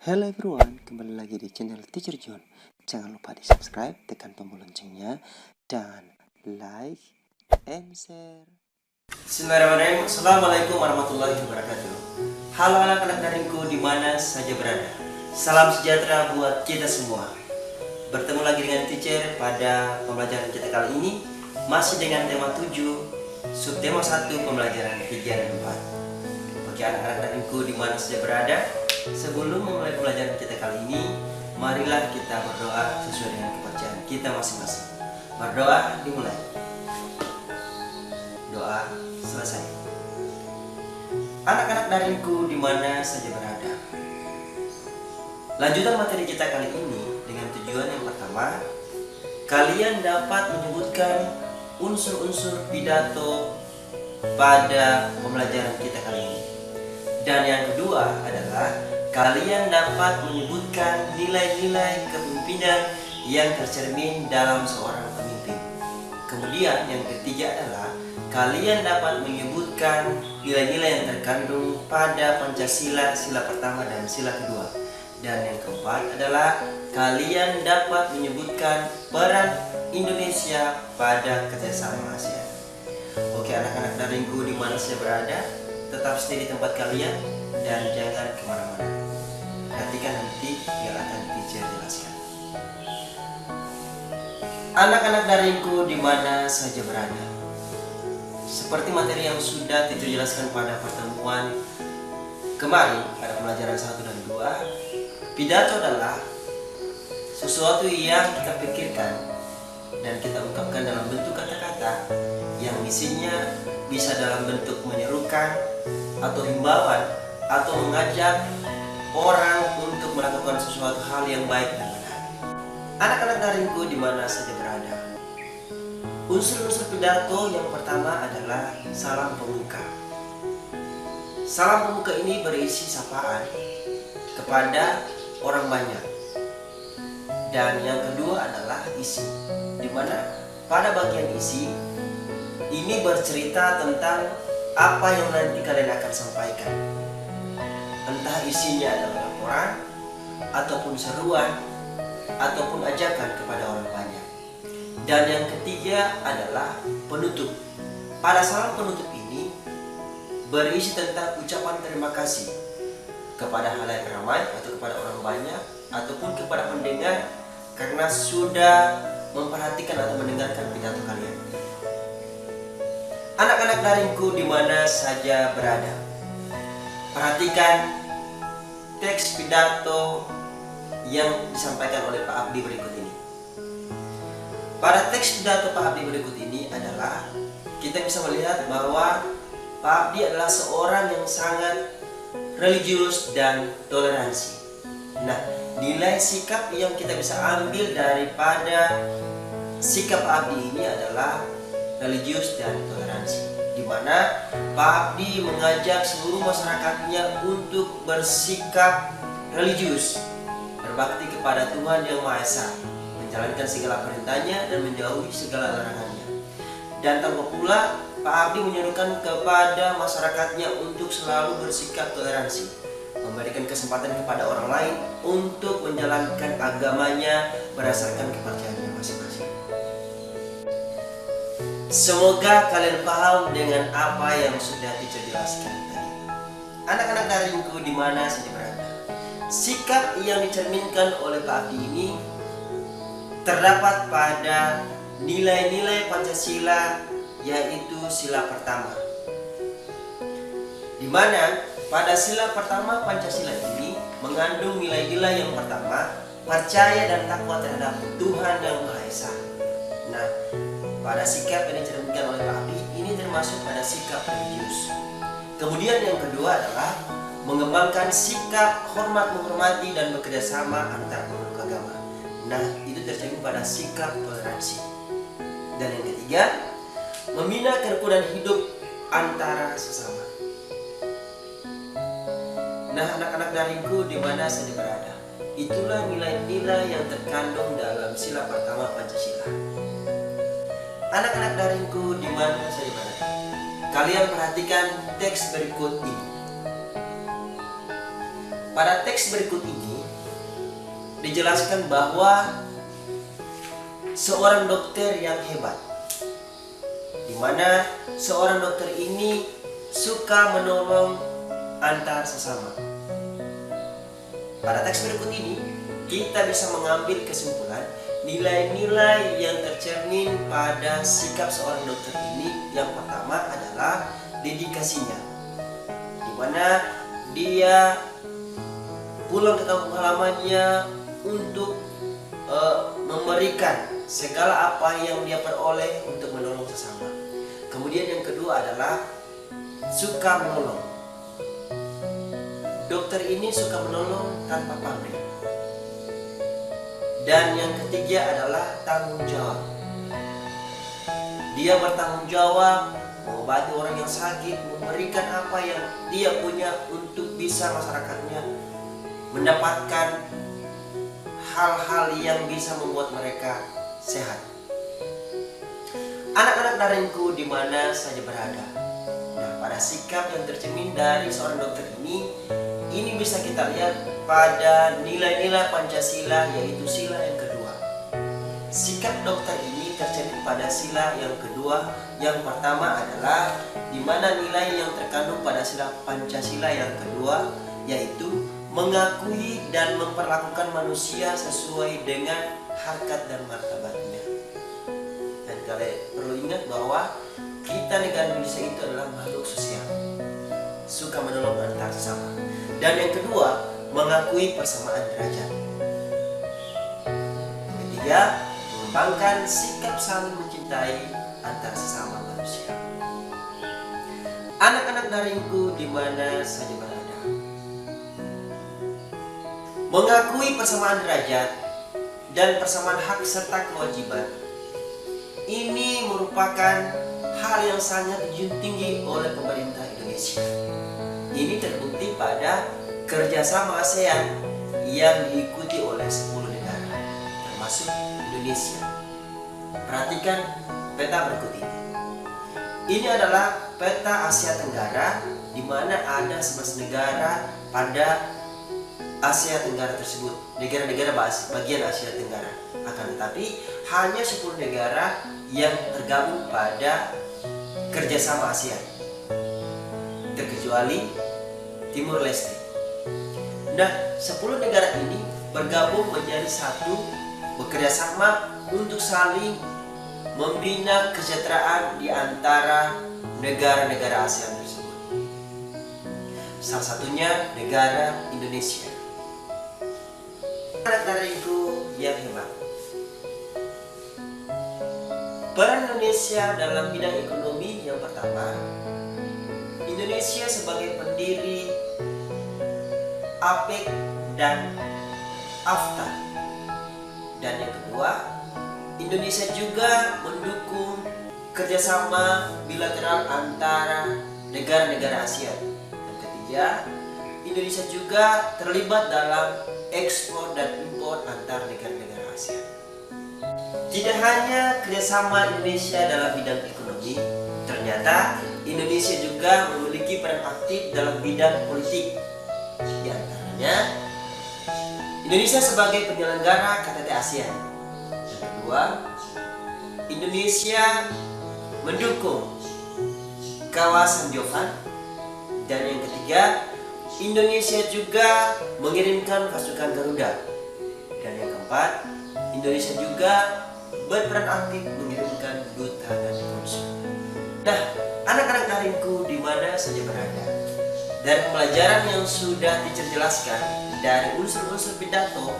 Hello everyone, kembali lagi di channel Teacher John. Jangan lupa di subscribe, tekan tombol loncengnya, dan like and share. Bismillahirrahmanirrahim. Assalamualaikum warahmatullahi wabarakatuh. Halo anak-anak daringku di mana saja berada. Salam sejahtera buat kita semua. Bertemu lagi dengan teacher pada pembelajaran kita kali ini, masih dengan tema 7, subtema 1, pembelajaran 3 dan 4. Bagi anak-anak daringku di mana saja berada, sebelum memulai pembelajaran kita kali ini, marilah kita berdoa sesuai dengan kepercayaan kita masing-masing. Berdoa dimulai. Doa selesai. Anak-anak daringku di mana saja berada. Lanjutan materi kita kali ini dengan tujuan yang pertama, kalian dapat menyebutkan unsur-unsur pidato pada pembelajaran kita kali ini. Dan yang kedua adalah kalian dapat menyebutkan nilai-nilai kepemimpinan yang tercermin dalam seorang pemimpin. Kemudian yang ketiga adalah kalian dapat menyebutkan nilai-nilai yang terkandung pada Pancasila, sila pertama dan sila kedua. Dan yang keempat adalah kalian dapat menyebutkan peran Indonesia pada kerjasama ASEAN. Oke anak-anak daringku di mana saja berada, tetap stay di tempat kalian dan jangan kemana-mana. Perhatikan nanti yang akan teacher jelaskan. Anak-anak daringku di mana saja berada, seperti materi yang sudah teacher jelaskan pada pertemuan kemarin pada pembelajaran 1 dan 2, pidato adalah sesuatu yang kita pikirkan dan kita ungkapkan dalam bentuk kata-kata yang isinya bisa dalam bentuk menyerukan atau himbauan atau mengajak orang untuk melakukan sesuatu hal yang baik dan benar. Anak-anak daringku di mana saja berada, unsur-unsur pidato yang pertama adalah salam pembuka. Salam pembuka ini berisi sapaan kepada orang banyak. Dan yang kedua adalah isi, di mana pada bagian isi ini bercerita tentang apa yang nanti kalian akan sampaikan. Entah isinya adalah laporan, ataupun seruan, ataupun ajakan kepada orang banyak. Dan yang ketiga adalah penutup. Pada salam penutup ini berisi tentang ucapan terima kasih kepada halayak ramai atau kepada orang banyak ataupun kepada pendengar karena sudah memperhatikan atau mendengarkan pidato kalian. Anak-anak daringku di mana saja berada, perhatikan teks pidato yang disampaikan oleh Pak Abdi berikut ini. Pada teks pidato Pak Abdi berikut ini adalah kita bisa melihat bahwa Pak Abdi adalah seorang yang sangat religius dan toleransi. Nah, nilai sikap yang kita bisa ambil daripada sikap Pak Abdi ini adalah religius dan toleransi, di mana Pak Abdi mengajak seluruh masyarakatnya untuk bersikap religius, berbakti kepada Tuhan Yang Maha Esa, menjalankan segala perintahnya dan menjauhi segala larangannya. Dan tanpa pula Pak Abdi menyerukan kepada masyarakatnya untuk selalu bersikap toleransi, memberikan kesempatan kepada orang lain untuk menjalankan agamanya berdasarkan kepercayaannya masing-masing. Semoga kalian paham dengan apa yang sudah teacher jelaskan tadi. Anak-anak daringku di mana saja berada, sikap yang dicerminkan oleh Pak Abdi ini terdapat pada nilai-nilai Pancasila, yaitu sila pertama, di mana pada sila pertama Pancasila ini mengandung nilai-nilai yang pertama, percaya dan takwa terhadap Tuhan Yang Maha Esa. Nah, pada sikap yang dicerminkan oleh Pak Abdi ini termasuk pada sikap religius. Kemudian yang kedua adalah mengembangkan sikap hormat menghormati dan bekerjasama antar pemeluk agama. Nah, itu tercermin pada sikap toleransi. Dan yang ketiga, membina kerukunan hidup antara sesama. Nah, anak-anak daringku di mana saja berada, itulah nilai-nilai yang terkandung dalam sila pertama Pancasila. Anak-anak daringku di mana saja berada, kalian perhatikan teks berikut ini. pada teks berikut ini dijelaskan bahwa seorang dokter yang hebat, di mana seorang dokter ini suka menolong antar sesama. Pada teks berikut ini kita bisa mengambil kesimpulan nilai-nilai yang tercermin pada sikap seorang dokter ini. Yang pertama adalah dedikasinya, di mana dia pulang ke kampung halamannya untuk memberikan segala apa yang dia peroleh untuk menolong sesama. Kemudian yang kedua adalah suka menolong. Dokter ini suka menolong tanpa pamrih. Dan yang ketiga adalah tanggung jawab. Dia bertanggung jawab mengobati orang yang sakit, memberikan apa yang dia punya untuk bisa masyarakatnya mendapatkan hal-hal yang bisa membuat mereka sehat. Anak-anak daringku di mana saja berada. Nah, pada sikap yang tercermin dari seorang dokter ini bisa kita lihat pada nilai-nilai Pancasila, yaitu sila yang kedua. Sikap dokter ini tercermin pada sila yang kedua. Yang pertama adalah di mana nilai yang terkandung pada sila Pancasila yang kedua, yaitu mengakui dan memperlakukan manusia sesuai dengan harkat dan martabatnya. Dan kalian perlu ingat bahwa kita negara Indonesia itu adalah makhluk sosial, suka menolong antar sesama. Dan yang kedua, mengakui persamaan derajat. Yang ketiga, mengembangkan sikap saling mencintai antar sesama manusia. Anak-anak daringku di mana saja berada. Mengakui persamaan derajat dan persamaan hak serta kewajiban ini merupakan hal yang sangat dijunjung tinggi oleh pemerintah Indonesia. Ini terbukti pada kerjasama ASEAN yang diikuti oleh 10 negara, termasuk Indonesia. Perhatikan peta berikut ini. Ini adalah peta Asia Tenggara, di mana ada 11 negara pada Asia Tenggara tersebut, negara-negara bagian Asia Tenggara. Akan tetapi hanya 10 negara yang tergabung pada kerjasama ASEAN, terkecuali Timur Leste. Nah, 10 negara ini bergabung menjadi satu, bekerja sama untuk saling membina kesejahteraan di antara negara-negara ASEAN tersebut. Salah satunya negara Indonesia. Anak daringku yang hebat. Peran Indonesia dalam bidang ekonomi yang pertama, Indonesia sebagai pendiri APEC dan AFTA. Dan yang kedua, Indonesia juga mendukung kerjasama bilateral antara negara-negara ASEAN. Yang ketiga, Indonesia juga terlibat dalam ekspor dan impor antar negara-negara ASEAN. Tidak hanya kerjasama Indonesia dalam bidang ekonomi, ternyata Indonesia juga memiliki peran aktif dalam bidang politik. Di antaranya, Indonesia sebagai penyelenggara KTT ASEAN. Yang kedua, Indonesia mendukung kawasan Jovan. Dan yang ketiga, Indonesia juga mengirimkan pasukan Garuda. Dan yang keempat, Indonesia juga berperan aktif mengirimkan duta dan konsul. Nah, anak-anak daringku di mana saja berada, dari pembelajaran yang sudah dijelaskan dari unsur-unsur pidato,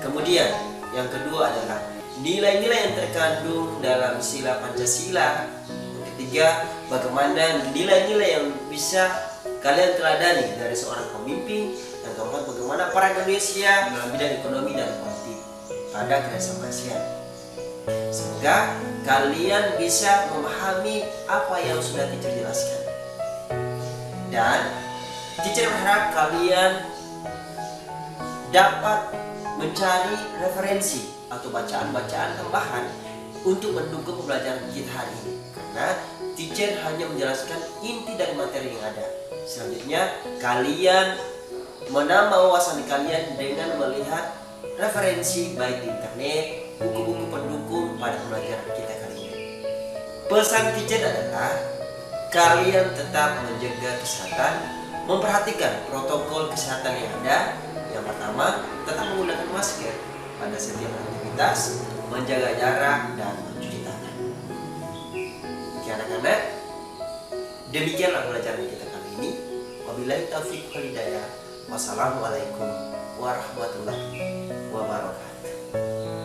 kemudian yang kedua adalah nilai-nilai yang terkandung dalam sila Pancasila. Yang ketiga, bagaimana nilai-nilai yang bisa kalian teladani dari seorang pemimpin. Yang keempat, bagaimana peran Indonesia dalam bidang ekonomi dan politik pada kerjasama ASEAN. Semoga kalian bisa memahami apa yang sudah teacher jelaskan. Dan teacher berharap kalian dapat mencari referensi atau bacaan-bacaan tambahan untuk mendukung pembelajaran kita hari ini. Karena teacher hanya menjelaskan inti dari materi yang ada. Selanjutnya kalian menambah wawasan kalian dengan melihat referensi baik di internet, buku-buku pendukung pada pembelajaran kita kali ini. Pesan teacher adalah kalian tetap menjaga kesehatan, memperhatikan protokol kesehatan yang ada. Yang pertama, tetap menggunakan masker pada setiap aktivitas, menjaga jarak, dan mencuci tangan. Oke anak-anak, demikianlah pelajaran kita kali ini. Wabillahi taufiq wal hidayah. Wassalamualaikum warahmatullahi wabarakatuh.